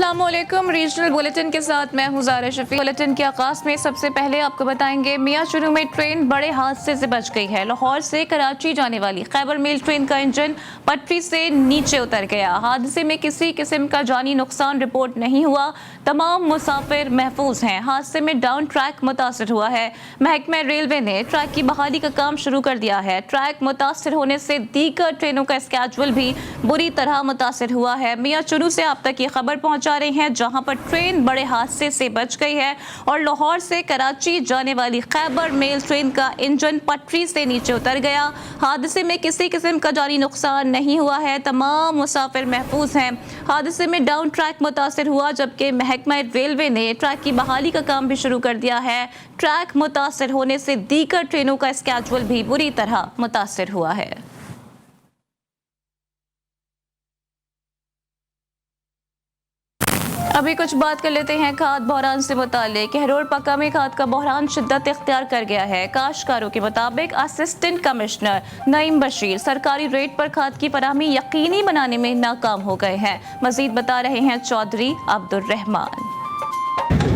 अस्सलामुअलैकुम। Regional bulletin के साथ मैं हूं ज़ारा शफी। बुलेटिन के आगाज में सबसे पहले आपको बताएंगे मियां चुरू में ट्रेन बड़े हादसे से बच गई है। लाहौर से कराची जाने वाली खैबर मेल ट्रेन का इंजन पटरी से नीचे उतर गया। हादसे में किसी किस्म का जानी नुकसान रिपोर्ट नहीं हुआ, तमाम मुसाफिर महफूज हैं। हादसे में डाउन ट्रैक मुतासर हुआ है। महकमा रेलवे ने ट्रैक की बहाली का काम शुरू कर दिया है। ट्रैक मुतासर होने से दीगर ट्रेनों का स्केड्यूल भी बुरी तरह मुतासर हुआ है। मियां चुरू से आप तक ये खबर पहुंचा रहे हैं, जहां पर ट्रेन बड़े हादसे से बच गई है और लाहौर से कराची जाने वाली खैबर मेल ट्रेन का इंजन पटरी से नीचे उतर गया। हादसे में किसी किस्म का जानी नुकसान नहीं हुआ है, तमाम मुसाफिर महफूज हैं। हादसे में डाउन ट्रैक मुतासर हुआ, जबकि महकमा रेलवे ने ट्रैक की बहाली का काम भी शुरू कर दिया है। ट्रैक मुतासर होने से दीगर ट्रेनों का स्केड्यूल भी बुरी तरह मुतासर हुआ है। अभी कुछ बात कर लेते हैं खाद बहरान से मुताल्लिक। कहरोड़ पक्का में खाद का बहरान शिद्दत इख्तियार कर गया है। काश्तकारों के मुताबिक असिस्टेंट कमिश्नर नईम बशीर सरकारी रेट पर खाद की फराहमी यकीनी बनाने में नाकाम हो गए हैं। मजीद बता रहे हैं चौधरी अब्दुल रहमान।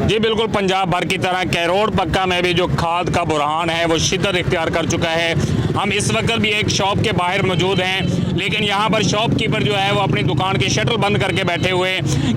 जी बिल्कुल, पंजाब भर की तरह कहरोड़ पक्का में भी जो खाद का बुरहान है वो शिद्दत इख्तियार कर चुका है। हम इस वक्त भी एक शॉप के बाहर मौजूद हैं, लेकिन यहाँ पर शॉपकीपर जो है वो अपनी दुकान की शटर बंद करके बैठे हुए।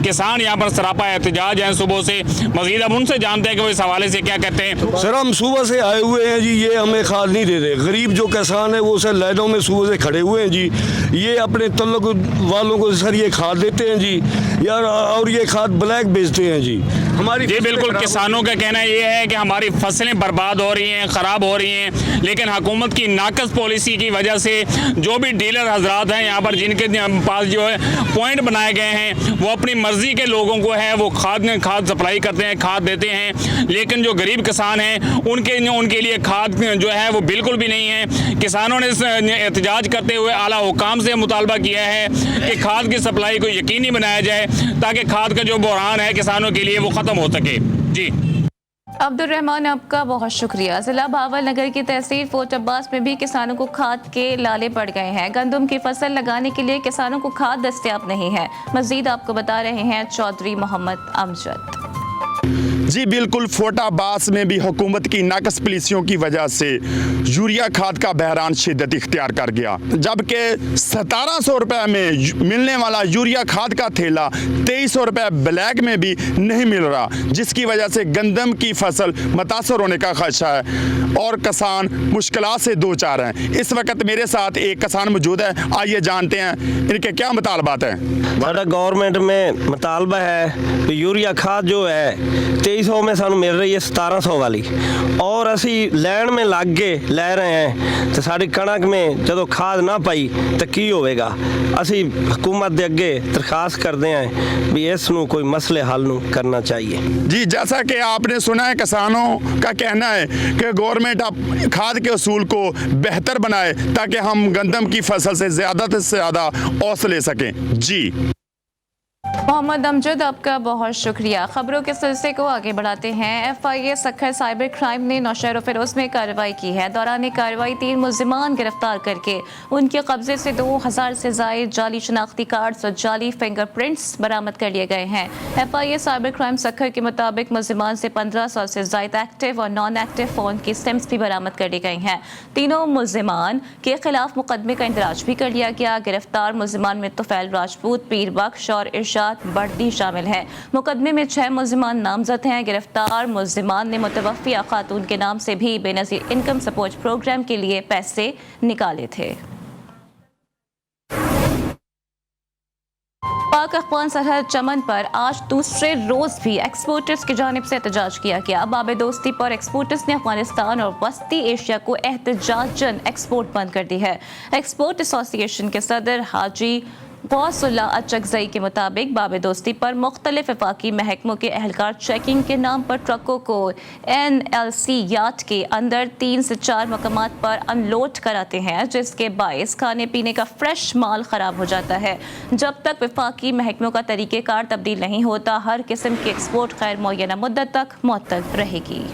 किसान यहाँ पर सरापा एहतजाज हैं सुबह से। मजीद हम उनसे जानते हैं कि वो इस हवाले से क्या कहते हैं। सर, हम सुबह से आए हुए हैं जी, ये हमें खाद नहीं दे रहे। गरीब जो किसान है वो सर लाइनों में सुबह से खड़े हुए हैं जी। ये अपने तल्लुक वालों को सर ये खाद देते हैं जी यार, और ये खाद ब्लैक बेचते हैं जी। हमारी जी बिल्कुल, किसानों का कहना ये है कि हमारी फसलें बर्बाद हो रही हैं, ख़राब हो रही हैं, लेकिन हुकूमत की नाकस पॉलिसी की वजह से जो भी डीलर हजरात हैं यहाँ पर, जिनके पास जो है पॉइंट बनाए गए हैं, वो अपनी मर्जी के लोगों को है वो खाद सप्लाई करते हैं, खाद देते हैं। लेकिन जो गरीब किसान हैं उनके लिए खाद जो है वो बिल्कुल भी नहीं है। किसानों ने एहतजाज करते हुए आला हुकाम से मुतालबा किया है कि खाद की सप्लाई को यकीनी बनाया जाए, ताकि खाद का जो बुरहान है किसानों के लिए वो ख़त्म हो सके। जी अब्दुल रहमान, आपका बहुत शुक्रिया। जिला भावल नगर की तहसील फोर्ट अब्बास में भी किसानों को खाद के लाले पड़ गए हैं। गंदम की फसल लगाने के लिए किसानों को खाद दस्तयाब नहीं है। मजीद आपको बता रहे हैं चौधरी मोहम्मद अमजद। जी बिल्कुल, फोर्टाबास में भी हुकूमत की नाकस पॉलिसियों की वजह से यूरिया खाद का बहरान शिद्दत इख्तियार कर गया, जबकि 1700 रुपये में मिलने वाला यूरिया खाद का थैला 2300 रुपये ब्लैक में भी नहीं मिल रहा, जिसकी वजह से गंदम की फसल मुतासर होने का खदशा है और किसान मुश्किलात से दो चार हैं। इस वक्त मेरे साथ एक किसान मौजूद है, आइए जानते हैं इनके क्या मुतालबात हैं। हमारा गवर्नमेंट में मुतालबा है कि यूरिया खाद जो है 2300 में सानू मिल रही है 1700 वाली, और असी लैन में लग के लै रहे हैं तो साड़ी कणक में जो खाद ना पाई तो की होगा। असी हुकूमत के अगे दरखास्त करते हैं भी इसनू कोई मसले हल करना चाहिए। जी, जैसा कि आपने सुना है, किसानों का कहना है कि गवर्नमेंट अब खाद के असूल को बेहतर बनाए ताकि हम गंदम की फसल से ज़्यादा औसत ले सकें। जी मोहम्मद अमजद, आपका बहुत शुक्रिया। खबरों के सिलसिले को आगे बढ़ाते हैं। FIA सखर साइबर क्राइम ने नौशहर फिरोज में कार्रवाई की है। दौरान कार्रवाई 3 मुल्जिमान गिरफ्तार करके उनके कब्जे से 2000 से जायद जाली शनाख्ती कार्ड्स और जाली फिंगरप्रिंट्स बरामद कर लिए गए हैं। FIA साइबर क्राइम सखर के मुताबिक मुल्जिमान से 1500 से जायद एक्टिव और नॉन एक्टिव फ़ोन की सिम्स भी बरामद कर ली गई हैं। तीनों मुल्जिमान के खिलाफ मुकदमे का इंदराज भी कर लिया गया। गिरफ्तार मुल्जिमान में तुफैल राजपूत, पीर बख्श और इरशाद बर्दी शामिल है। मुकदमे में 6 मुल्जिमान नामजद हैं। गिरफ्तार मुल्जिमान ने मुतवफ़िया खातून के नाम से भी बेनज़ीर इनकम सपोर्ट प्रोग्राम के लिए पैसे निकाले थे। पाक अफगान सरहद चमन पर आज दूसरे रोज भी एक्सपोर्टर्स की जानिब से एहतजाज किया गया। बाब दोस्ती पर एक्सपोर्टर्स ने अफगानिस्तान और वस्ती एशिया को एहतजाजन एक्सपोर्ट बंद कर दी है। एक्सपोर्ट एसोसिएशन के सदर हाजी गौसुल्ला अचकजई के मुताबिक बाब दोस्ती पर मुख्तलिफ वफाकी महकमों के एहलकार चेकिंग के नाम पर ट्रकों को NLC यार्ड के अंदर 3 से 4 मकामात पर अनलोड कराते हैं, जिसके बायस खाने पीने का फ्रेश माल खराब हो जाता है। जब तक वफाकी महकमों का तरीक़ेकार तब्दील नहीं होता, हर किस्म की एक्सपोर्ट गैर मुअय्यना मुद्दत तक मुअत्तल रहेगी।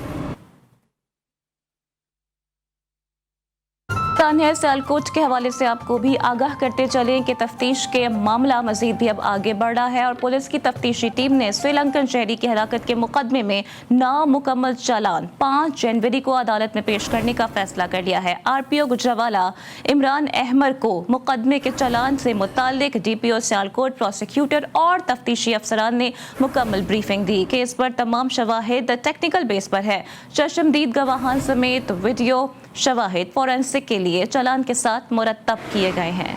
तान्या सियालकोट के हवाले से आपको भी आगाह करते चलें कि तफ्तीश के मामला मजीद भी अब आगे बढ़ रहा है और पुलिस की तफ्तीशी टीम ने श्रीलंकन शहरी की हलाकत के मुकदमे में नामुकम्मल चालान 5 जनवरी को अदालत में पेश करने का फैसला कर लिया है। आरपीओ गुजरावाला इमरान अहमद को मुकदमे के चालान से मुताल्लिक डीपीओ सियालकोट, प्रोसिक्यूटर और तफ्तीशी अफसरान ने मुकम्मल ब्रीफिंग दी। केस पर तमाम शवाहिद टेक्निकल बेस पर है। चश्मदीद गवाहान समेत वीडियो शवाहिद फोरेंसिक के लिए चालान के साथ मुरतब किए गए हैं।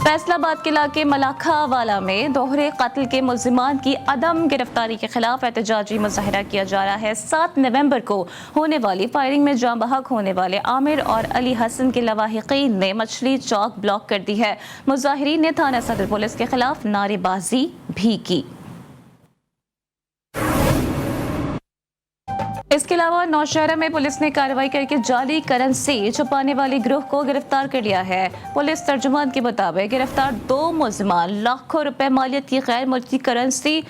फैसलाबाद के इलाके मलाखावाला में दोहरे कत्ल के मुल्जिमान की अदम गिरफ्तारी के खिलाफ एहतजाजी मुजाहिरा किया जा रहा है। 7 नवंबर को होने वाली फायरिंग में जाँ बहक होने वाले आमिर और अली हसन के लवाहिकीन ने मछली चौक ब्लॉक कर दी है। मुजाहिरीन ने थाना सदर पुलिस के खिलाफ नारेबाजी भी की। इसके अलावा नौशहरा में पुलिस ने कार्रवाई करके जाली करेंसी छुपाने वाले गिरोह को गिरफ्तार कर लिया है। पुलिस तर्जुमान के मुताबिक गिरफ्तार 2 मुल्जिमान लाखों रुपए मालियत की गैर मुल्की करेंसी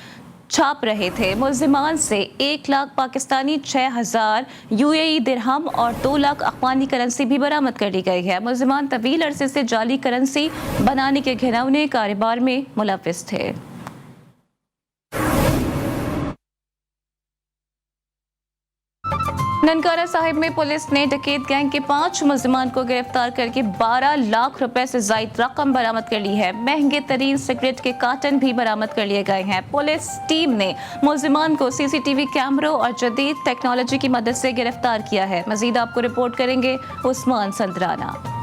छाप रहे थे। मुल्जिमान से 1 लाख पाकिस्तानी, 6,000 UAE दिरहम और 2 लाख अफगानी करेंसी भी बरामद कर ली गई है। मुल्जिमान तवील अरसे से जाली करेंसी बनाने के घिनौने कारोबार में मुलव्विस थे। ननकाना साहिब में पुलिस ने डकैत गैंग के 5 मुल्जिमान को गिरफ्तार करके 12 लाख रुपए से जायद रकम बरामद कर ली है। महंगे तरीन सिगरेट के कार्टन भी बरामद कर लिए गए हैं। पुलिस टीम ने मुल्जिमान को CCTV कैमरों और जदीद टेक्नोलॉजी की मदद से गिरफ्तार किया है। मजीद आपको रिपोर्ट करेंगे Usman Sandrana.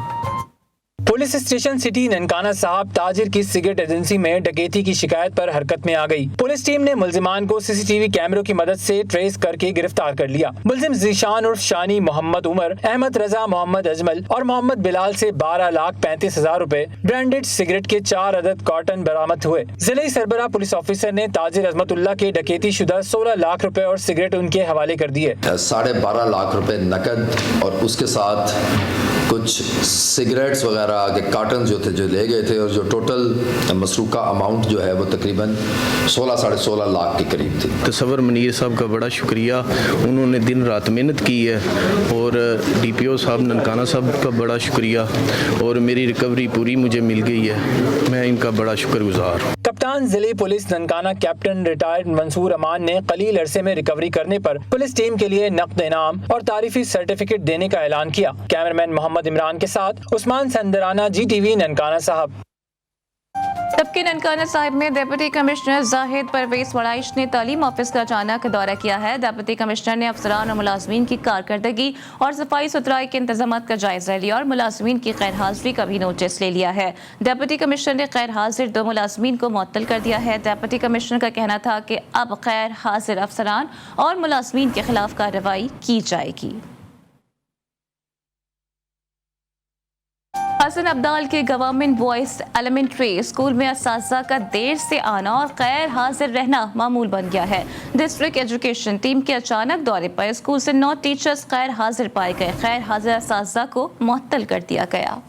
Police station city Nankana Sahib ताजिर की सिगरेट एजेंसी में डकैती की शिकायत पर हरकत में आ गई। पुलिस टीम ने मुल्जिमान को CCTV कैमरों की मदद से ट्रेस करके गिरफ्तार कर लिया। मुल्जिम जीशान उर्फ शानी, मोहम्मद उमर, अहमद रजा, मोहम्मद अजमल और मोहम्मद बिलाल से 12,35,000 रुपए ब्रांडेड सिगरेट के 4 अदद कार्टन बरामद हुए। जिले सरबराह पुलिस ऑफिसर ने ताजिर अजमतुल्लाह के डकैती शुदा 16 लाख रुपए और सिगरेट उनके हवाले कर दिए। 12.5 लाख रुपए नकद और उसके साथ कुछ सिगरेट्स वगैरह के कार्टन जो थे, जो ले गए थे, और जो टोटल मसरूका अमाउंट जो है वो तकरीबन 16-16.5 लाख के करीब थी। तसव्वुर मनीर साहब का बड़ा शुक्रिया, उन्होंने दिन रात मेहनत की है, और DPO साहब ननकाना साहब का बड़ा शुक्रिया, और मेरी रिकवरी पूरी मुझे मिल गई है। मैं इनका बड़ा शुक्रगुजार। कप्तान जिले police Nankana captain retired Mansoor Aman ने कलील अरसे में रिकवरी करने पर पुलिस टीम के लिए नकद इनाम और तारीफी सर्टिफिकेट देने का ऐलान किया। कैमरामैन मोहम्मद इमरान के साथ उस्मान संदराना, GTV ननकाना साहब। तबके ननकाना साहिब में डिप्टी कमिश्नर जाहिद परवेज वड़ाइश ने तालीम ऑफिस का अचानक दौरा किया है। डिप्टी कमिश्नर ने अफसरान और मुलाजमीन की कारकर्दगी और सफाई सुथराई के इंतजाम का जायजा लिया और मुलाजमीन की गैर हाजिरी का भी नोटिस ले लिया है। डिप्टी कमिश्नर ने गैर हाजिर 2 मुलाजमीन को मुअत्तल कर दिया है। डिप्टी कमिश्नर का कहना था कि अब गैर हाजिर अफसरान और मुलाजमीन के खिलाफ कार्रवाई की जाएगी। हसन अब्दाल के गवर्नमेंट बॉयज एलिमेंट्री स्कूल में असातिज़ा का देर से आना और गैर हाजिर रहना मामूल बन गया है। डिस्ट्रिक्ट एजुकेशन टीम के अचानक दौरे पर स्कूल से 9 टीचर्स गैर हाजिर पाए गए। गैर हाजिर असातिज़ा को मुअत्तल कर दिया गया।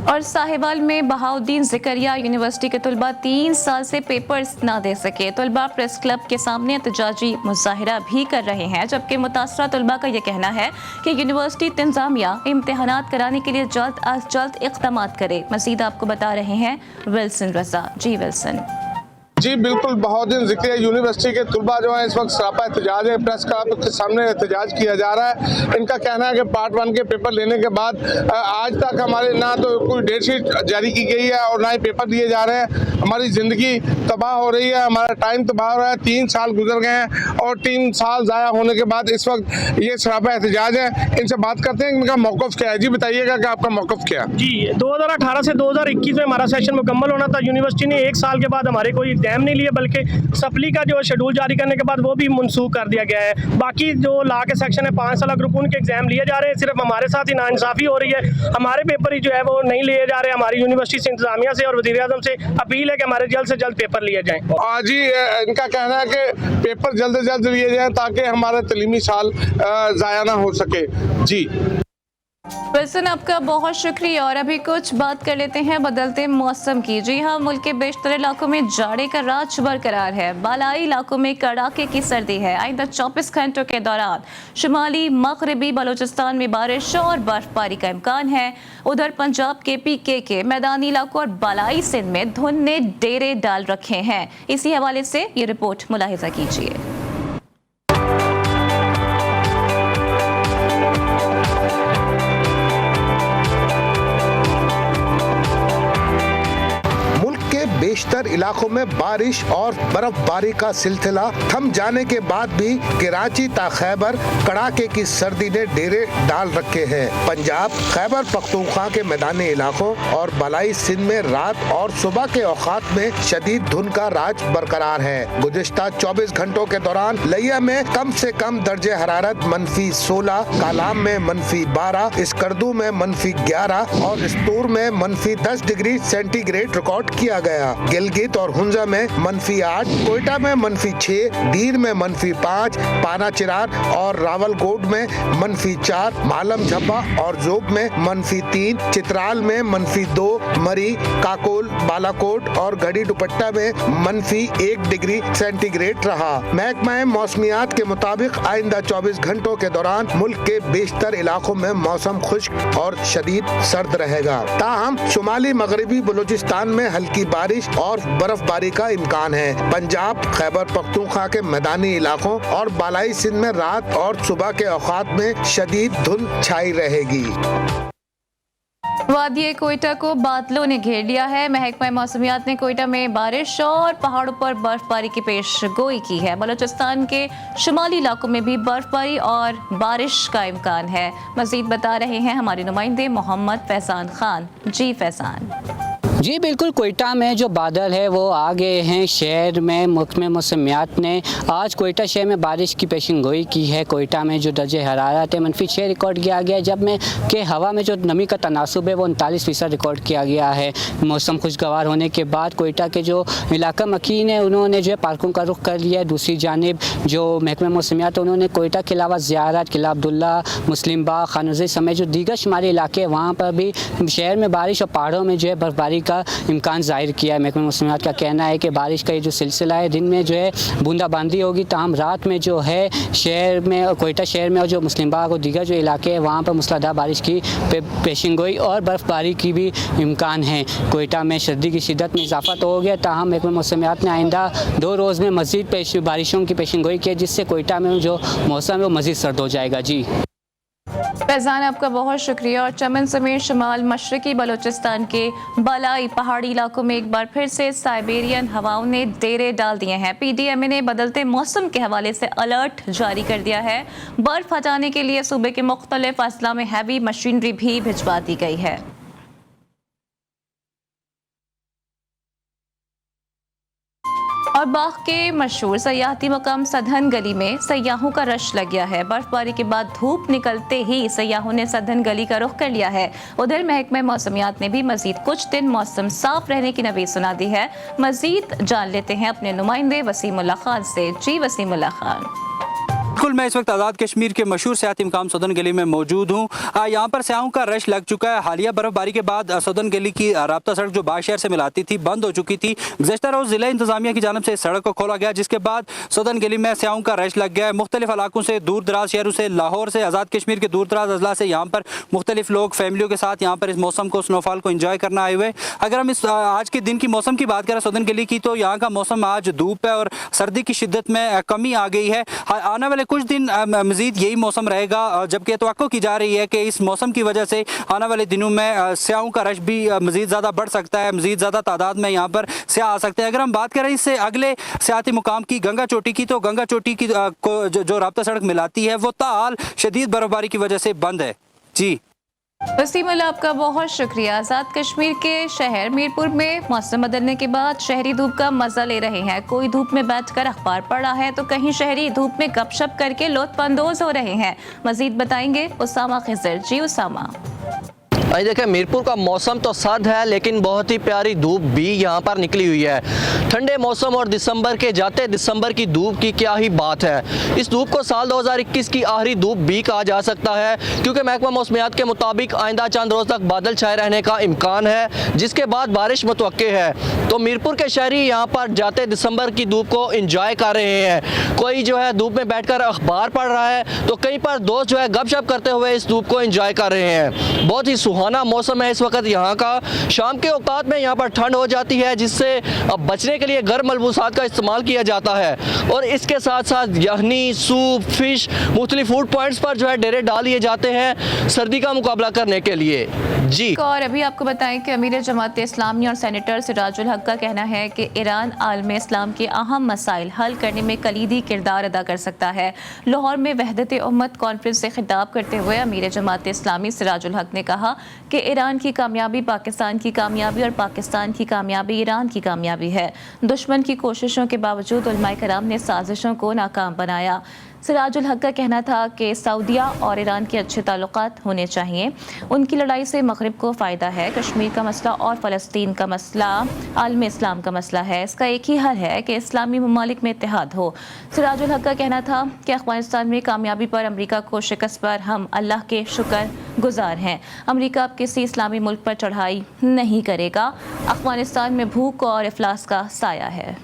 और साहिवाल में बहाउद्दीन ज़करिया यूनिवर्सिटी के तलबा 3 साल से पेपर्स ना दे सके। तलबा प्रेस क्लब के सामने एहतजाजी मुजाहिरा भी कर रहे हैं, जबकि मुतासरा तलबा का यह कहना है कि यूनिवर्सिटी इंतजामिया इम्तिहानात कराने के लिए जल्द अज जल्द इक़दामात करे। मज़ीद आपको बता रहे हैं विल्सन रजा। जी विल्सन। जी बिल्कुल, बहाउद्दीन ज़करिया यूनिवर्सिटी के तलबा जो है इस वक्त सरापा एहतजाज है। प्रेस क्लब के सामने एहतजाज किया जा रहा है। इनका कहना है कि पार्ट 1 के पेपर लेने के बाद आज तक हमारे ना तो कोई डेट शीट जारी की गई है और ना ही पेपर दिए जा रहे हैं। हमारी ज़िंदगी तबाह हो रही है, हमारा टाइम तबाह हो रहा है। 3 साल गुजर गए हैं और 3 साल ज़ाया होने के बाद इस वक्त ये सरापा एहतजाज है। इनसे बात करते हैं, इनका मौक़िफ़ क्या है। जी बताइएगा कि आपका मौक़िफ़ क्या है। जी 2018 से 2021 में हमारा सेशन मुकम्मल होना था। यूनिवर्सिटी ने 1 साल के बाद हमारे कोई एग्जाम नहीं लिए, बल्कि सप्ली का जो शेड्यूल जारी करने के बाद वो भी मनसूख कर दिया गया है। बाकी जो लॉ के सेक्शन है 5 साल ग्रुप उनके एग्जाम लिए जा रहे हैं। सिर्फ हमारे साथ ही नाइंसाफ़ी हो रही है। हमारे पेपर ही जो है वो नहीं लिए जा रहे। हमारी यूनिवर्सिटी से, इंतजामिया से और वज़ीर-ए-आज़म से अपील है कि हमारे जल्द से जल्द पेपर लिए जाएँ। जी इनका कहना है कि पेपर जल्द से जल्द लिए जाएँ ताकि हमारा तलीमी साल ज़ाया ना हो सके। जी वैसे आपका बहुत शुक्रिया। और अभी कुछ बात कर लेते हैं बदलते मौसम की। जी हाँ, मुल्क के बेशतर इलाकों में जाड़े का राज बरकरार है। बालाई इलाकों में कड़ाके की सर्दी है। आइंदा 24 घंटों के दौरान शुमाली मगरबी बलूचिस्तान में बारिश और बर्फबारी का इम्कान है। उधर पंजाब के PK के मैदानी इलाकों और बालाई सिंध में धुंध ने डेरे डाल रखे हैं। इसी हवाले से ये रिपोर्ट मुलाहिजा कीजिए। बेशतर इलाकों में बारिश और बर्फबारी का सिलसिला थम जाने के बाद भी कराची ता खैबर कड़ाके की सर्दी ने डेरे डाल रखे हैं। पंजाब, खैबर पख्तूनख्वा के मैदानी इलाकों और बालाई सिंध में रात और सुबह के औकात में शदीद धुंध का राज बरकरार है। गुज़िश्ता 24 घंटों के दौरान लिया में कम से कम दर्जे हरारत -16, कालाम में -12, स्कर्दू में -11 और स्तूर में -10 डिग्री सेंटीग्रेड रिकॉर्ड किया गया। गिलगित और हुंजा में -8, कोयटा में -6, दीर में -5, पाना चिरार और रावलकोट में -4, मालम झब्बा और जोब में -3, चित्राल में -2, मरी, काकोल, बालाकोट और गढ़ी दुपट्टा में -1 डिग्री सेंटीग्रेड रहा। महकमा मौसमियात के मुताबिक आइंदा 24 घंटों के दौरान मुल्क के बेशतर इलाकों में मौसम खुश्क और शदीद सर्द रहेगा। ताहम शुमाली मगरबी बलूचिस्तान में हल्की बारिश और बर्फबारी का इम्कान है। पंजाब, खैबर पख्तूनख्वा के मैदानी इलाकों और बालाई सिंध में रात और सुबह के औकात में शदीद धुंध छाई रहेगी। वादिये कोयटा को बादलों ने घेर लिया है। महकमा मौसमियात ने कोयटा में बारिश और पहाड़ों पर बर्फबारी की पेशगोई की है। बलूचिस्तान के शुमाली इलाकों में भी बर्फबारी और बारिश का इम्कान है। मजीद बता रहे हैं हमारे नुमाइंदे मोहम्मद फैजान खान। जी फैजान। जी बिल्कुल, कोयटा में जो बादल है वो आ गए हैं शहर में। महकमा मौसमियात ने आज कोयटा शहर में बारिश की पेशेंगोई की है। कोयटा में जो दर्जे हरारत है -6 रिकॉर्ड किया गया है, जब में कि हवा में जो नमी का तनासुब है वो 39% रिकॉर्ड किया गया है। मौसम खुशगवार होने के बाद कोयटा के जो इलाका मकीन है उन्होंने जो है पार्कों का रुख कर लिया है। दूसरी जानिब जो महकमा मौसमियात है उन्होंने कोयटा के अलावा ज़ियारत, किला अब्दुल्ला, मुस्लिम बाग, खानुज़ी समेत जो दीगर शुमारी इलाके हैं वहाँ पर भी शहर में बारिश और पहाड़ों में जो है बर्फबारी का इम्कान जाहिर किया है। महकमा मौसमियात का कहना है कि बारिश का ये जो सिलसिला है दिन में जो है बूंदाबांदी होगी, ताहम रात में जो है शहर में, कोयटा शहर में और जो मुस्लिम बाग और दीगर जो इलाके हैं वहाँ पर मूसलाधार बारिश की पेशिंगोई और बर्फबारी की भी इम्कान है। कोयटा में सर्दी की शिद्दत में इजाफा तो हो गया, ताहम महकमा मौसमियात ने आइंदा 2 रोज़ में मज़ीद बारिशों की पेशिंगोई की है, जिससे कोयटा में जो मौसम है वो मज़ीद सर्द हो जाएगा। जी फैजान, आपका बहुत शुक्रिया। और चमन समेत शुमाल मशरकी बलूचिस्तान के बालाई पहाड़ी इलाकों में एक बार फिर से साइबेरियन हवाओं ने डेरे डाल दिए हैं। PDMA ने बदलते मौसम के हवाले से अलर्ट जारी कर दिया है। बर्फ हटाने के लिए सूबे के मुख्तलिफ अजला में हैवी मशीनरी भी भिजवा दी गई है। और बाग के मशहूर सयाहती मकाम सदन गली में सयाहों का रश लग गया है। बर्फबारी के बाद धूप निकलते ही सयाहों ने सदन गली का रुख कर लिया है। उधर महकमा मौसमियात ने भी मजीद कुछ दिन मौसम साफ रहने की नवीद सुना दी है। मजीद जान लेते हैं अपने नुमाइंदे वसीमुल्लाह खान से। जी वसीमुल्लाह खान। बिल्कुल, मैं इस वक्त आज़ाद कश्मीर के मशहूर सियाती मकाम सदन गली में मौजूद हूँ। यहाँ पर सयाहों का रश लग चुका है। हालिया बर्फबारी के बाद सदन गली की राब्ता सड़क जो बाग शहर से मिलाती थी बंद हो चुकी थी। गुज़श्ता रोज़ ज़िला इंतज़ामिया की जानिब से इस सड़क को खोला गया, जिसके बाद सदन गली में सयाहों का रश लग गया है। मुख्तलिफ इलाकों से, दूर दराज शहरों से, लाहौर से, आज़ाद कश्मीर के दूर दराज अजला से यहाँ पर मुख्तलिफ लोग फैमिलियों के साथ यहाँ पर इस मौसम को, स्नोफॉल को इंजॉय करना आए हुए। अगर हम इस आज के दिन की मौसम की बात करें सदन गली की, तो यहाँ का मौसम आज धूप है और सर्दी की शिद्दत में कमी आ गई है। आने वाले कुछ दिन मज़ीद यही मौसम रहेगा, जबकि तवक्को की जा रही है कि इस मौसम की वजह से आने वाले दिनों में सयाहों का रश भी मज़ीद ज़्यादा बढ़ सकता है। मज़ीद ज़्यादा तादाद में यहाँ पर सयाह आ सकते हैं। अगर हम बात करें इससे अगले सियाती मुकाम की, गंगा चोटी की, तो गंगा चोटी की को जो राब्ता सड़क मिलाती है वो ताल शदीद बर्फबारी की वजह से बंद है। जी वसीमुल्लाह, आपका बहुत शुक्रिया। आज़ाद कश्मीर के शहर मीरपुर में मौसम बदलने के बाद शहरी धूप का मजा ले रहे हैं। कोई धूप में बैठकर अखबार पढ़ रहा है तो कहीं शहरी धूप में गपशप करके लुत्फ अंदोज हो रहे हैं। मजीद बताएंगे उसामा खिजर। जी उसामा। अभी देखें मीरपुर का मौसम तो सर्द है लेकिन बहुत ही प्यारी धूप भी यहाँ पर निकली हुई है। ठंडे मौसम और दिसंबर के जाते दिसंबर की धूप की क्या ही बात है। इस धूप को साल 2021 की आखिरी धूप भी कहा जा सकता है क्योंकि महकमा मौसमियात के मुताबिक आइंदा चंद रोज़ तक बादल छाए रहने का इम्कान है जिसके बाद बारिश मुतवक्के है। तो मीरपुर के शहरी यहाँ पर जाते दिसंबर की धूप को इंजॉय कर रहे हैं। कोई जो है धूप में बैठकर अखबार पढ़ रहा है तो कहीं पर दोस्त जो है गपशप करते हुए इस धूप को इंजॉय कर रहे हैं। बहुत ही सुहाना मौसम है इस वक्त यहाँ का। शाम के औकात में यहाँ पर ठंड हो जाती है जिससे अब बचने के लिए गर्म मलबूसात का इस्तेमाल किया जाता है और इसके साथ साथ यखनी, सूप, फिश, मुख्तलिफ फूड पॉइंट्स पर जो है डेरे डाल दिए जाते हैं सर्दी का मुकाबला करने के लिए। जी और अभी आपको बताएं कि अमीर जमात इस्लामी और सेनेटर सिराजुल हक का कहना है कि ईरान आलम इस्लाम के अहम मसाइल हल करने में कलीदी किरदार अदा कर सकता है। लाहौर में वहदत उम्मत कॉन्फ्रेंस से खिताब करते हुए अमीर जमात इस्लामी सिराजुल हक ने कहा कि ईरान की कामयाबी पाकिस्तान की कामयाबी और पाकिस्तान की कामयाबी ईरान की कामयाबी है। दुश्मन की कोशिशों के बावजूद उलमाए कराम ने साजिशों को नाकाम बनाया। सिराजुल हक का कहना था कि सऊदिया और ईरान के अच्छे ताल्लुकात होने चाहिए। उनकी लड़ाई से मगरिब को फ़ायदा है। कश्मीर का मसला और फ़लस्तीन का मसला आलम इस्लाम का मसला है। इसका एक ही हल है कि इस्लामी ममालिक में इत्तेहाद हो। सिराजुल हक का कहना था कि अफ़गानिस्तान में कामयाबी पर अमरीका को शिकस्त पर हम अल्लाह के शुक्र गुजार हैं। अमरीका अब किसी इस्लामी मुल्क पर चढ़ाई नहीं करेगा। अफ़गानिस्तान में भूख और इफलास का साया है।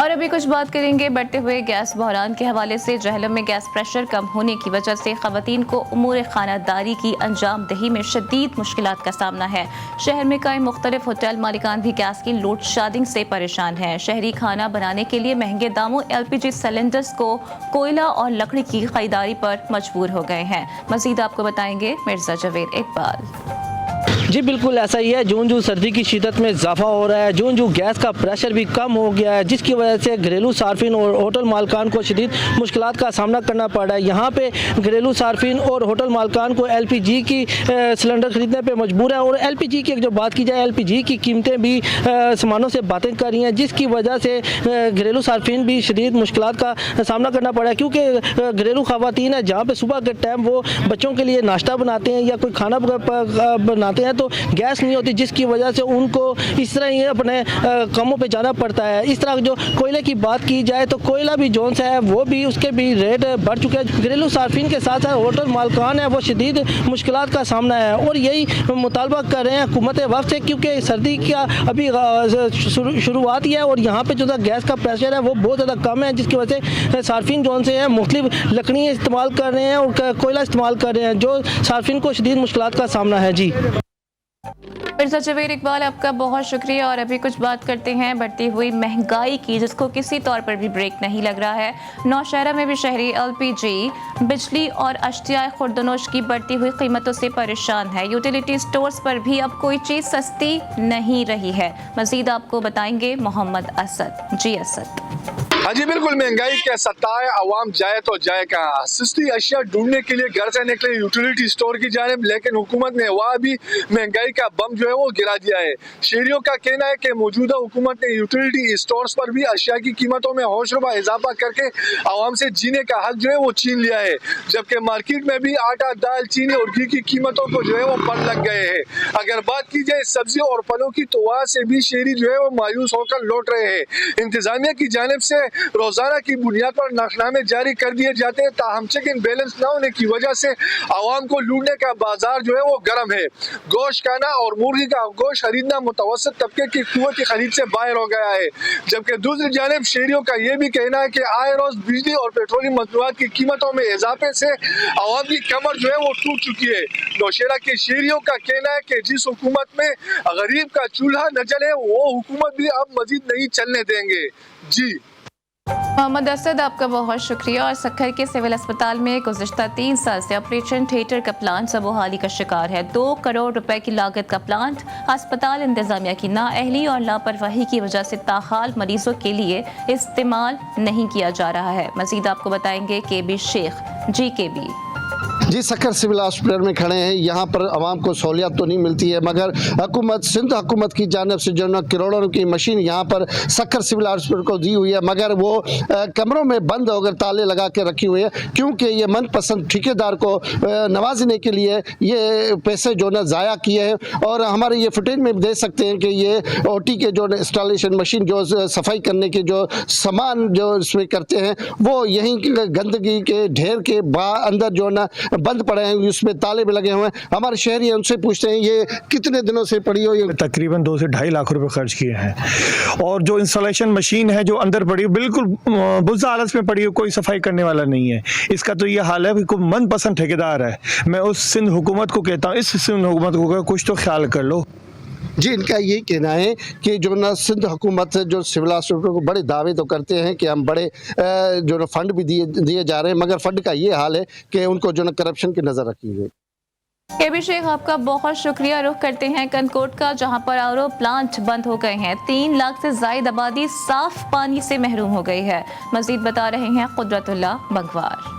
और अभी कुछ बात करेंगे बढ़ते हुए गैस बहरान के हवाले से। जहलम में गैस प्रेशर कम होने की वजह से ख़वातीन को उमूर खानादारी की अंजाम दही में शदीद मुश्किलात का सामना है। शहर में कई मुख्तलिफ होटल मालिकान भी गैस की लोड शेडिंग से परेशान हैं। शहरी खाना बनाने के लिए महंगे दामों LPG सिलेंडर्स को कोयला और लकड़ी की खरीदारी पर मजबूर हो गए हैं। मज़ीद आपको बताएंगे मिर्ज़ा जवेद इकबाल। जी बिल्कुल ऐसा ही है। जून जून सर्दी की शिद्दत में इजाफा हो रहा है, जून जून गैस का प्रेशर भी कम हो गया है जिसकी वजह से घरेलू सार्फिन और होटल मालकान को शदीद मुश्किलात का सामना करना पड़ रहा है। यहाँ पे घरेलू सार्फिन और होटल मालकान को LPG की सिलेंडर ख़रीदने पे मजबूर है और LPG की जो बात की जाए LPG की कीमतें भी सामानों से बातें कर रही हैं जिसकी वजह से घरेलू सार्फिन भी शदीद मुश्किलात का सामना करना पड़ा है क्योंकि घरेलू ख़वातीन है जहाँ पर सुबह के टाइम वो बच्चों के लिए नाश्ता बनाते हैं या कोई खाना बनाते हैं तो गैस नहीं होती जिसकी वजह से उनको इस तरह ही अपने कामों पे जाना पड़ता है। इस तरह जो कोयले की बात की जाए तो कोयला भी जोन सा है वो भी उसके भी रेट बढ़ चुके हैं। घरेलू सार्फिन के साथ साथ होटल मालकान है वो शदीद मुश्किलात का सामना है और यही मुतालबा कर रहे हैं हुकूमत वक्त से क्योंकि सर्दी का अभी शुरुआत ही है और यहाँ पे जो गैस का प्रेशर है वो बहुत ज़्यादा कम है जिसकी वजह से सार्फिन जोन से है मुख्तलिफ लकड़ियाँ इस्तेमाल कर रहे हैं और कोयला इस्तेमाल कर रहे हैं जो सार्फिन को शदीद मुश्किलात का सामना है। जी मिर्ज़ा जवेद इकबाल आपका बहुत शुक्रिया। और अभी कुछ बात करते हैं बढ़ती हुई महंगाई की जिसको किसी तौर पर भी ब्रेक नहीं लग रहा है। नौशहरा में भी शहरी LPG, बिजली और अश्तिया खुर्दनोश की बढ़ती हुई कीमतों से परेशान है। यूटिलिटी स्टोर्स पर भी अब कोई चीज़ सस्ती नहीं रही है। मज़ीद आपको बताएंगे मोहम्मद असद। जी असद। हाँ जी बिल्कुल, महंगाई के सताए अवाम जाए तो जाए कहाँ। सस्ती अशिया ढूंढने के लिए घर से निकले यूटिलिटी स्टोर की जानिब, लेकिन हुकूमत ने वहाँ भी महंगाई का बम जो है वो गिरा दिया है। शहरियों का कहना है कि मौजूदा हुकूमत ने यूटिलिटी स्टोर्स पर भी अशिया की कीमतों में होशरुबा इजाफा करके आवाम से जीने का हक जो है वो छीन लिया है, जबकि मार्केट में भी आटा, दाल, चीनी और घी की कीमतों को जो है वो बढ़ लग गए हैं। अगर बात की जाए सब्जी और फलों की तो वहाँ से भी शहरी जो है वो मायूस होकर लौट रहे हैं। इंतजामिया की जानिब से रोजाना की बुनियाद पर नाशनामे जारी कर दिए जाते हैं, ताहम चेक इन बैलेंस न होने की वजह से आवाम को लूटने का बाजार जो है वो गर्म है। गोश्त खाना और मुर्गी का गोश्त खरीदना मुतवसत तबके की कुव्वत की खरीद से बाहर हो गया है, जबकि दूसरी जानिब शहरियों का यह भी कहना है कि आए रोज बिजली और पेट्रोलियम मसनूआत की कीमतों में इजाफे से आवाम की कमर जो है वो टूट चुकी है। नौशहरा के शहरियों का कहना है कि जिस हुकूमत में गरीब का चूल्हा न जले वो हुकूमत भी अब मजीद नहीं चलने देंगे। जी मोहम्मद असद आपका बहुत शुक्रिया। और सक्खर के सिविल अस्पताल में गुज़िश्ता 3 साल से ऑपरेशन थिएटर का प्लांट सबोहाली का शिकार है। 2 करोड़ रुपए की लागत का प्लांट अस्पताल इंतजामिया की नाअहली और लापरवाही की वजह से ताहाल मरीजों के लिए इस्तेमाल नहीं किया जा रहा है। मजीद आपको बताएंगे KB शेख। जी KB। जी सक्कर सिविल हॉस्पिटल में खड़े हैं। यहाँ पर आवाम को सहूलियत तो नहीं मिलती है, मगर हुकूमत सिंध हुकूमत की जानिब से जो है करोड़ों की मशीन यहाँ पर सक्कर सिविल हॉस्पिटल को दी हुई है, मगर वो कमरों में बंद होकर ताले लगा के रखी हुई है, क्योंकि ये मनपसंद ठेकेदार को नवाजने के लिए ये पैसे जो है ज़ाया किए हैं। और हमारे ये फुटेज में देख सकते हैं कि ये ओटी के जो इंस्टॉलेशन मशीन जो सफाई करने के जो सामान जो इसमें करते हैं वो यहीं गंदगी के ढेर के अंदर जो ना बंद पड़े हैं, उसमें ताले भी लगे हुए हैं। हमारे शहरी उनसे पूछते हैं ये कितने दिनों से पड़ी हो? ये तकरीबन 2 से 2.5 लाख रुपए खर्च किए हैं, और जो इंस्टॉलेशन मशीन है जो अंदर पड़ी है बिल्कुल बुज़ा हालत में पड़ी है, कोई सफाई करने वाला नहीं है। इसका तो ये हाल है कि कोई मनपसंद ठेकेदार है। मैं उस सिंध हुकूमत को कहता हूँ, इस सिंध हुकूमत को कुछ तो ख्याल कर लो। जी, इनका यही कहना है कि जो ना सिंध हुकूमत जो सिविल हॉस्पिटल को बड़े दावे तो करते हैं कि हम बड़े जो ना फंड भी दिए जा रहे हैं, मगर फंड का ये हाल है कि उनको जो ना करप्शन की नज़र रखी हुई। केबी शेख, आपका बहुत शुक्रिया। रुख करते हैं कनकोट का, जहां पर आरओ प्लांट बंद हो गए हैं। 3 लाख से ज्यादा आबादी साफ पानी से महरूम हो गई है। मजीद बता रहे हैं कुदरतुल्ला बगवार।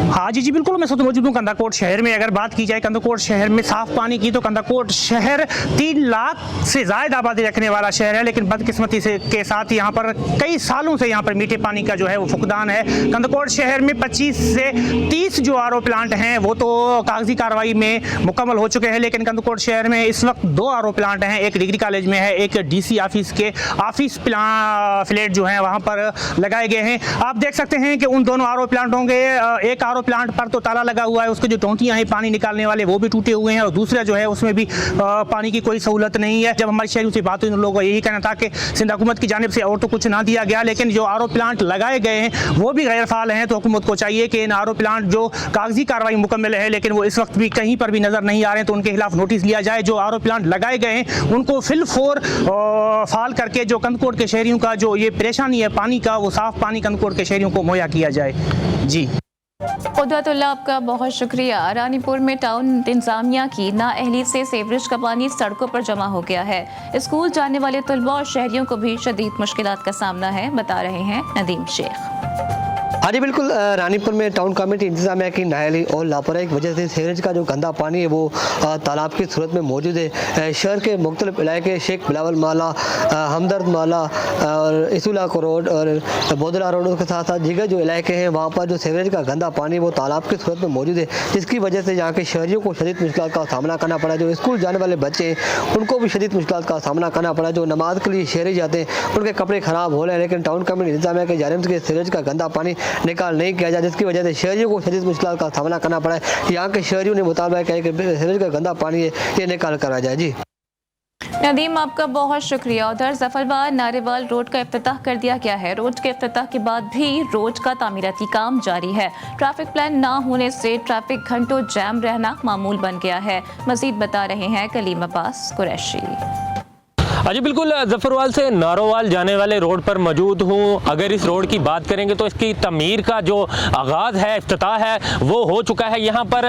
हाँ जी बिल्कुल, मैं खुद मौजूद हूँ कंदाकोट शहर में। अगर बात की जाए कंदाकोट शहर में साफ पानी की, तो कंदाकोट शहर 3 लाख से ज़्यादा आबादी रखने वाला शहर है, लेकिन बदकिस्मती से के साथ यहाँ पर कई सालों से यहाँ पर मीठे पानी का जो है वो फुकदान है। कंदाकोट शहर में 25 से 30 जो आरओ प्लांट हैं वो तो कागजी कार्रवाई में मुकम्मल हो चुके हैं, लेकिन कंदाकोट शहर में इस वक्त 2 आरओ प्लांट हैं। एक डिग्री कॉलेज में है, एक डीसी ऑफिस के ऑफिस फ्लैट जो है वहाँ पर लगाए गए हैं। आप देख सकते हैं कि उन दोनों आरओ प्लांटों के एक आरओ प्लांट पर तो ताला लगा हुआ है, उसके जो टोंटियां हैं पानी निकालने वाले वो भी टूटे हुए हैं, और दूसरा जो है उसमें भी पानी की कोई सहूलत नहीं है। जब हमारे शहरियों से बात हुई, उन लोगों को यही कहना था कि सिंध हुकूमत की जानिब से और तो कुछ ना दिया गया, लेकिन जो आरओ प्लांट लगाए गए हैं वो भी गैर फाल हैं। तो हुकूमत को चाहिए कि इन आरओ प्लांट जो कागजी कार्रवाई मुकम्मल है लेकिन वो इस वक्त भी कहीं पर भी नजर नहीं आ रहे हैं, तो उनके खिलाफ नोटिस लिया जाए। जो आरओ प्लांट लगाए गए हैं उनको फिलफोर फाल करके जो कंदकोट के शहरियों का जो ये परेशानी है पानी का, वो साफ पानी कंदकोट के शहरियों को मुहैया किया जाए। जी कुदरतुल्ला, आपका बहुत शुक्रिया। रानीपुर में टाउन इंतजामिया की नाअहली से सीवरेज का पानी सड़कों पर जमा हो गया है। स्कूल जाने वाले तलबा और शहरियों को भी शदीद मुश्किलात का सामना है, बता रहे हैं नदीम शेख। हाँ जी बिल्कुल, रानीपुर में टाउन कमेटी इंतजामिया की नाअहली और लापरवाही की वजह से सीवरेज का जो गंदा पानी है वो तालाब की सूरत में मौजूद है। शहर के मुख्तलिफ इलाके शेख बिलावल माला, हमदर्द माला और इसुला को रोड और बोदला रोड के साथ साथ दीगर जो इलाके हैं वहाँ पर जो सीवरेज का गंदा पानी वो तालाब की सूरत में मौजूद है, जिसकी वजह से यहाँ के शहरियों को शदीद मुश्किल का सामना करना पड़ा। जो स्कूल जाने वाले बच्चे हैं उनको भी शदीद मुश्किल का सामना करना पड़ा। जो नमाज के लिए शहरी जाते हैं उनके कपड़े ख़राब हो रहे हैं, लेकिन टाउन कमेटी इंतजामिया की जानिब से सीवरेज का गंदा पानी निकाल नहीं किया जाए, जिसकी वजह से शहरियों को शदीद मुश्किल का सामना करना पड़ा है। यहाँ के शहरियों ने मुतालबा किया कि सीवरेज का गंदा पानी है ये निकाल करा जाए। जी नदीम, आपका बहुत शुक्रिया। उधर जफरवार नारेवाल रोड का इफ्तिताह कर दिया गया है। रोड के इफ्तिताह के बाद भी रोड का तामीराती काम जारी है। ट्रैफिक प्लान ना होने से ट्रैफिक घंटों जैम रहना मामूल बन गया है। मजीद बता रहे हैं कलीम अब्बास कुरैशी। जी बिल्कुल, जफरवाल से नारोवाल जाने वाले रोड पर मौजूद हूँ। अगर इस रोड की बात करेंगे तो इसकी तमीर का जो आगाज़ है, इफ्तिताह है, वो हो चुका है। यहाँ पर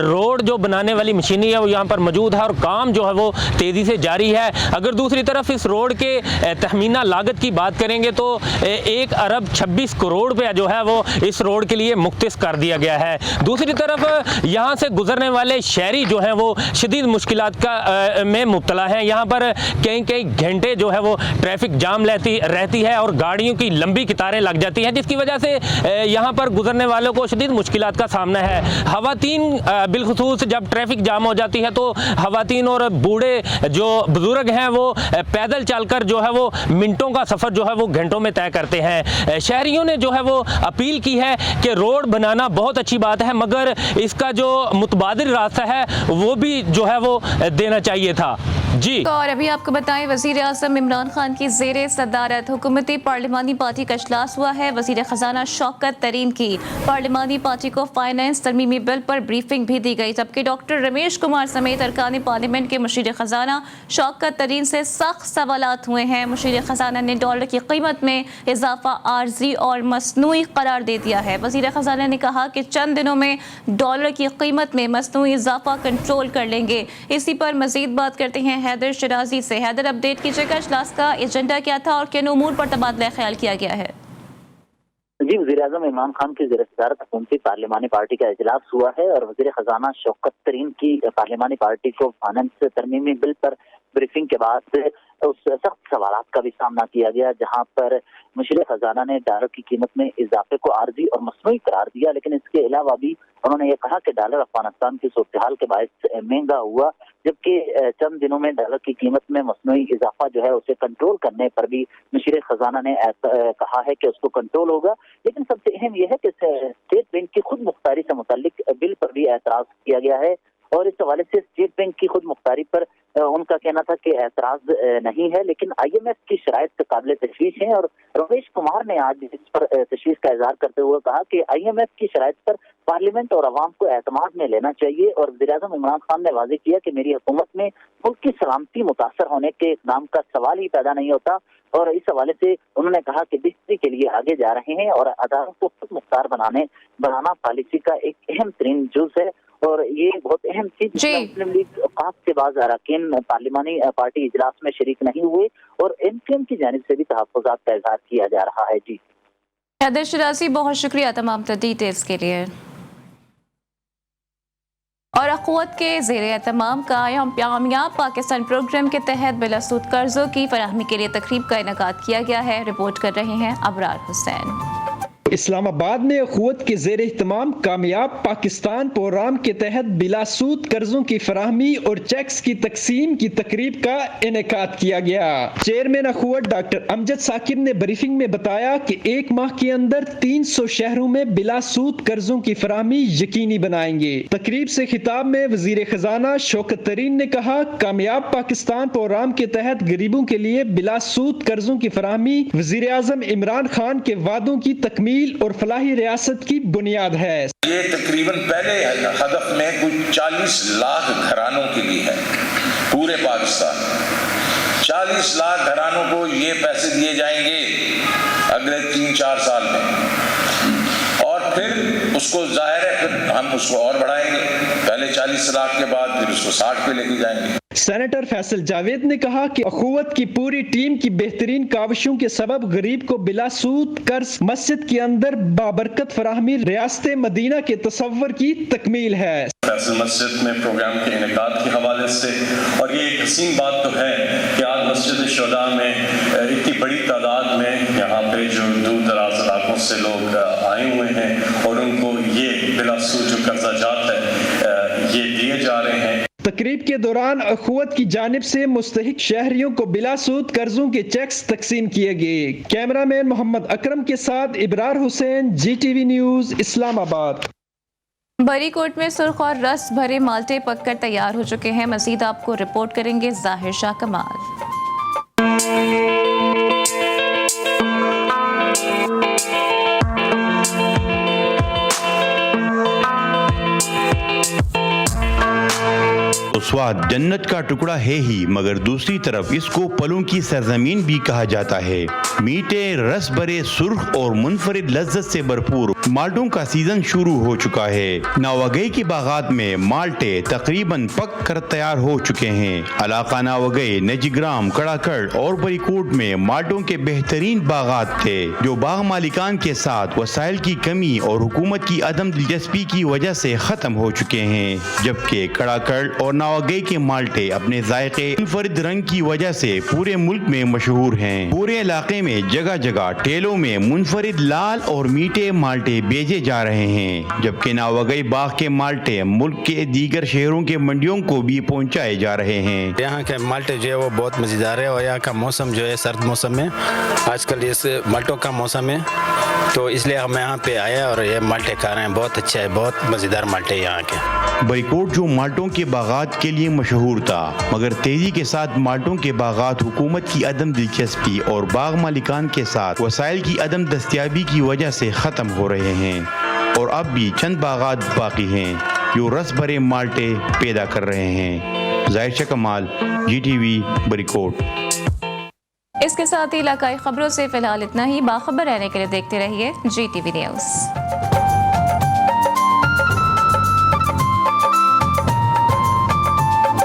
रोड जो बनाने वाली मशीनरी है वो यहाँ पर मौजूद है और काम जो है वो तेज़ी से जारी है। अगर दूसरी तरफ इस रोड के तखमीना लागत की बात करेंगे तो 1 अरब 26 करोड़ रुपया जो है वो इस रोड के लिए मुख्तस कर दिया गया है। दूसरी तरफ यहाँ से गुजरने वाले शहरी जो हैं वो शदीद मुश्किलात का में मुब्तला हैं। यहाँ पर कई घंटे जो है वो ट्रैफिक जाम रहती है और गाड़ियों की लंबी कतारें लग जाती हैं, जिसकी वजह से यहाँ पर गुजरने वालों को शदीद मुश्किलात का सामना है। खवातीन बिलखुसूस जब ट्रैफिक जाम हो जाती है तो खवातीन और बूढ़े जो बुजुर्ग हैं वो पैदल चलकर जो है वो मिनटों का सफ़र जो है वो घंटों में तय करते हैं। शहरियों ने जो है वो अपील की है कि रोड बनाना बहुत अच्छी बात है, मगर इसका जो मुतबादिल रास्ता है वो भी जो है वो देना चाहिए था। जी और अभी आपको बताएं, वज़ीर आज़म इमरान खान की ज़ेरे सदारत हुकूमती पार्लिमानी पार्टी का इजलास हुआ है। वज़ीर ख़जाना शौकत तरीन की पार्लिमानी पार्टी को फाइनेंस तरमीमी बिल पर ब्रीफिंग भी दी गई, जबकि डॉक्टर रमेश कुमार समेत अरकान पार्लियामेंट के मुशीर ख़जाना शौकत तरीन से सख्त सवालात हुए हैं। मुशीर ख़जाना ने डॉलर की कीमत में इजाफा आर्जी और मसनूई करार दे दिया है। वज़ीर ख़जाना ने कहा कि चंद दिनों में डॉलर की कीमत में मसनूई इजाफा कंट्रोल कर लेंगे। इसी पर मज़ीद बात करते हैं हैदर शराजी से। हैदर, अपडेट कीजिएगा, इजलास का एजेंडा क्या था और किन उमूर पर तबादला ख्याल किया गया है? जी, वज़ीर-ए-आज़म इमरान खान की ज़ेर-ए-सदारत हुकूमती पार्लिमानी पार्टी का इजलास हुआ है और वज़ीर ख़जाना शौकत तरीन की पार्लिमानी पार्टी को फाइनेंस तरमीमी बिल पर ब्रीफिंग के बाद उस सख्त सवालात का भी सामना किया गया, जहां पर मुशीर ख़जाना ने डॉलर की कीमत में इजाफे को आर्जी और मसनूई करार दिया, लेकिन इसके अलावा भी उन्होंने ये कहा कि डॉलर अफगानिस्तान की सूरत हाल के बायस महंगा हुआ, जबकि चंद दिनों में डॉलर की कीमत में मसनूई इजाफा जो है उसे कंट्रोल करने पर भी मुशीर ख़जाना ने कहा है कि उसको कंट्रोल होगा। लेकिन सबसे अहम यह है कि स्टेट बैंक की खुद मुख्तारी से मुतल्लिक बिल पर भी एतराज़ किया गया है और इस हवाले से स्टेट बैंक की खुद मुख्तारी पर उनका कहना था कि एतराज़ नहीं है, लेकिन IMF की शराइत काबिल तशवीश है और रमेश कुमार ने आज इस पर तशवीश का इजहार करते हुए कहा कि IMF की शराइत पर पार्लियामेंट और अवाम को एतमाद में लेना चाहिए और वज़ीर-ए-आज़म इमरान खान ने वाज़ेह किया कि मेरी हुकूमत में मुल्क की सलामती मुतासर होने के इक़दाम का सवाल ही पैदा नहीं होता और इस हवाले से उन्होंने कहा कि बेहतरी के लिए आगे जा रहे हैं और अदारों को खुद मुख्तार बनाना पॉलिसी का एक अहम तरीन जुज़ है और ये बहुत अहम चीज। मुस्लिम लीग औकाफ के बाद अरकान पार्लिमानी पार्टी इजलास में शरीक नहीं हुए और MQM की जानिब से भी तहफ़्फ़ुज़ात का इज़हार किया जा रहा है। जी हैदर शिराज़ी, बहुत शुक्रिया तमाम डिटेल्स के लिए। और अख़ुवत के ज़ेर-ए-एहतमाम कामयाब पाकिस्तान प्रोग्राम के तहत बिलासूद कर्ज़ों की फराहमी के लिए तकरीब का इनेकाद किया गया है। रिपोर्ट कर रहे हैं अबरार हुसैन। इस्लामाबाद में अख़ुवत के ज़ेर-ए-एहतमाम कामयाब पाकिस्तान प्रोग्राम के तहत बिलासूद कर्जों की फराहमी और चेक्स की तकसीम की तकरीब का इनेकाद किया गया। चेयरमैन अख़ुवत डॉक्टर अमजद साकिब ने ब्रीफिंग में बताया कि एक माह के अंदर 300 शहरों में बिलासूद कर्जों की फराहमी यकीनी बनाएंगे। तकरीब से खिताब में वज़ीर ख़जाना शौकत तरीन ने कहा, कामयाब पाकिस्तान प्रोग्राम के तहत गरीबों के लिए बिलासूद कर्जों की फराहमी वज़ीर-ए-आज़म इमरान खान के वादों की तकमील और फलाही रियासत की बुनियाद है। ये तकरीबन पहले हदफ में कुछ 40 लाख घरानों के लिए है, पूरे पाकिस्तान 40 लाख घरानों को ये पैसे दिए जाएंगे अगले 3-4 साल में और फिर उसको जाहिर है फिर हम उसको और बढ़ाएंगे, पहले 40 लाख के बाद फिर उसको 60 पे लेके जाएंगे। सेनेटर फैसल जावेद ने कहा कि अख़ुवत की पूरी टीम की बेहतरीन काविशों के सबब गरीब को बिलासूद कर्ज मस्जिद के अंदर बाबरकत फराहमी रियासत मदीना के तसव्वुर की तकमील है। फैसल मस्जिद में प्रोग्राम के इनेकाद के हवाले से और ये एक हसीन बात तो है कि आज मस्जिद शुहदा में इतनी बड़ी तादाद में यहाँ पे जो दूर दराज इलाकों से लोग आए हुए हैं और उनको ये बिलासूद जो कर्जा जात है ये दिए जा रहे हैं। तकरीब के दौरान अख़ुवत की जानिब से मुस्तहिक शहरियों को बिलासूद कर्जों के चेक्स तकसीम किए गए। कैमरामैन मोहम्मद अकरम के साथ इब्रार हुसैन, GTV न्यूज़, इस्लामाबाद। बरी कोट में सुर्ख और रस भरे माल्टे पककर तैयार हो चुके हैं। मज़ीद आपको रिपोर्ट करेंगे ज़ाहिर शाह कमाल। स्वाद जन्नत का टुकड़ा है ही, मगर दूसरी तरफ इसको पलों की सरजमीन भी कहा जाता है। मीठे रस भरे सुर्ख और मुनफरिद लज्जत से भरपूर माल्टों का सीजन शुरू हो चुका है। नावगई के बागात में माल्टे तकरीबन पक कर तैयार हो चुके हैं। इलाका नावगई, नजीग्राम, कड़ाकड़ और बरीकोट में माल्टों के बेहतरीन बागात थे, जो बाग मालिकान के साथ वसाइल की कमी और हुकूमत की अदम दिलचस्पी की वजह से खत्म हो चुके हैं। जबकि कड़ाकड़ और नावगई के माल्टे अपने जायके मुनफरिद रंग की वजह से पूरे मुल्क में मशहूर हैं। पूरे इलाके में जगह जगह ठेलों में मुनफरिद लाल और मीठे माल्टे बेचे जा रहे हैं, जबकि नावगई बाग के माल्टे मुल्क के दीगर शहरों के मंडियों को भी पहुंचाए जा रहे हैं। यहाँ के माल्टे जो है वो बहुत मज़ेदार है और यहाँ का मौसम जो है सर्द मौसम में, आजकल इस माल्टों का मौसम है, तो इसलिए हम यहाँ पे आए और ये माल्टे खा रहे हैं। बहुत अच्छा है, बहुत मज़ेदार माल्टे यहाँ के। बरीकोट जो माल्टों के बागात के लिए मशहूर था, मगर तेजी के साथ माल्टों के बागात हुकूमत की अदम दिलचस्पी और बाग मालिकान के साथ वसाइल की अदम दस्तियाबी की वजह से ख़त्म हो रहे हैं और अब भी चंद बागात बाकी हैं जो रस भरे माल्टे पैदा कर रहे हैं। ज़ाहिर शाह कमाल, GTV, बरीकोट। इसके साथ ही इलाकाई खबरों से फिलहाल इतना ही। बाखबर रहने के लिए देखते रहिए GTV न्यूज़।